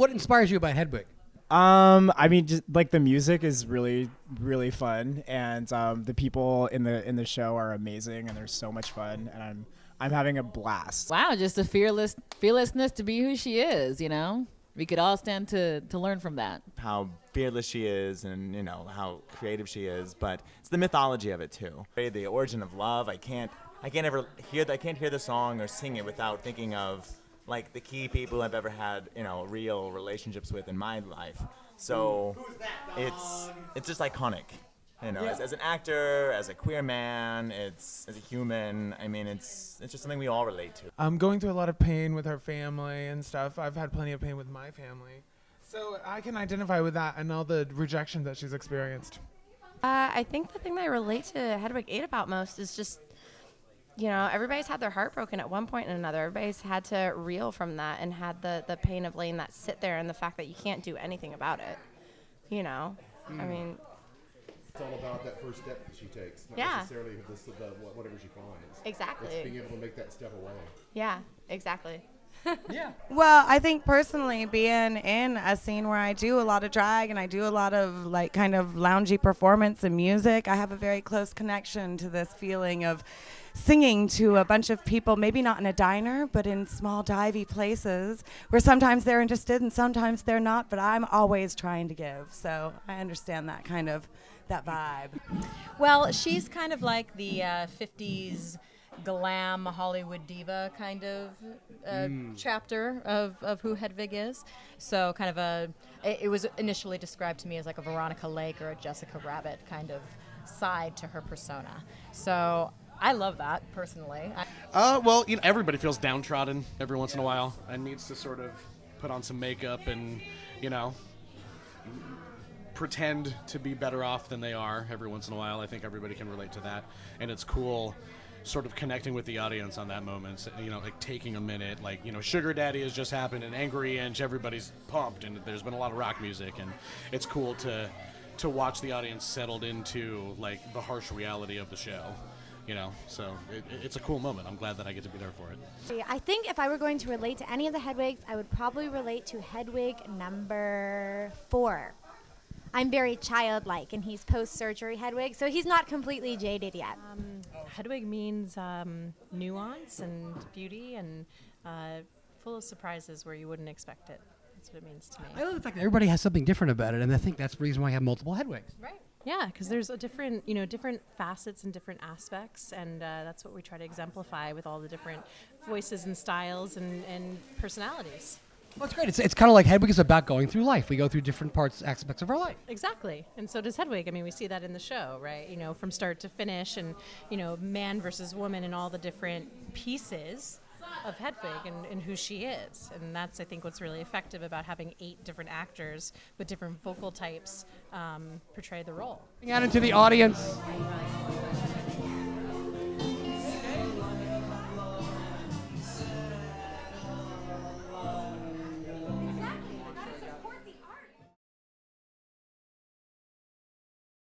What inspires you about Hedwig? I mean, just like the music is really, really fun, and the people in the show are amazing, and they're so much fun, and I'm having a blast. Wow, just a fearlessness to be who she is, you know? We could all stand to learn from that. How fearless she is, and how creative she is, but it's the mythology of it too. The origin of love. I can't hear the song or sing it without thinking of like the key people I've ever had, real relationships with in my life. So it's just iconic. As an actor, as a queer man, as a human. I mean, it's just something we all relate to. I'm going through a lot of pain with her family and stuff. I've had plenty of pain with my family. So I can identify with that and all the rejection that she's experienced. I think the thing that I relate to Hedwig 8 about most is just, everybody's had their heart broken at one point or another. Everybody's had to reel from that and had the pain of letting that sit there and the fact that you can't do anything about it. I mean... It's all about that first step that she takes, not necessarily whatever she finds. Exactly. It's being able to make that step away. Yeah, exactly. Yeah. Well, I think personally being in a scene where I do a lot of drag and I do a lot of like kind of loungy performance and music, I have a very close connection to this feeling of singing to a bunch of people, maybe not in a diner, but in small divey places where sometimes they're interested and sometimes they're not, but I'm always trying to give. So I understand that kind of that vibe. Well, she's kind of like the 50s glam Hollywood diva kind of chapter of who Hedwig is. So kind of it was initially described to me as like a Veronica Lake or a Jessica Rabbit kind of side to her persona. So I love that personally. Well, everybody feels downtrodden every once in a while and needs to sort of put on some makeup and, pretend to be better off than they are every once in a while. I think everybody can relate to that, and it's cool sort of connecting with the audience on that moment, like taking a minute, like, Sugar Daddy has just happened, and Angry Inch, everybody's pumped, and there's been a lot of rock music, and it's cool to watch the audience settled into like the harsh reality of the show. So it's a cool moment. I'm glad that I get to be there for it. I think if I were going to relate to any of the Hedwigs, I would probably relate to Hedwig number 4. I'm very childlike, and he's post-surgery Hedwig, so he's not completely jaded yet. Hedwig means nuance and beauty and full of surprises where you wouldn't expect it. That's what it means to me. I love the fact that everybody has something different about it, and I think that's the reason why I have multiple Hedwigs. Right. Yeah, because there's a different facets and different aspects, and that's what we try to exemplify with all the different voices and styles and personalities. Well, it's great. It's kind of like Hedwig is about going through life. We go through different aspects of our life. Exactly. And so does Hedwig. I mean, we see that in the show, right? From start to finish, and, man versus woman and all the different pieces of Hedwig and who she is. And that's, I think, what's really effective about having 8 different actors with different vocal types portray the role. Out into the audience.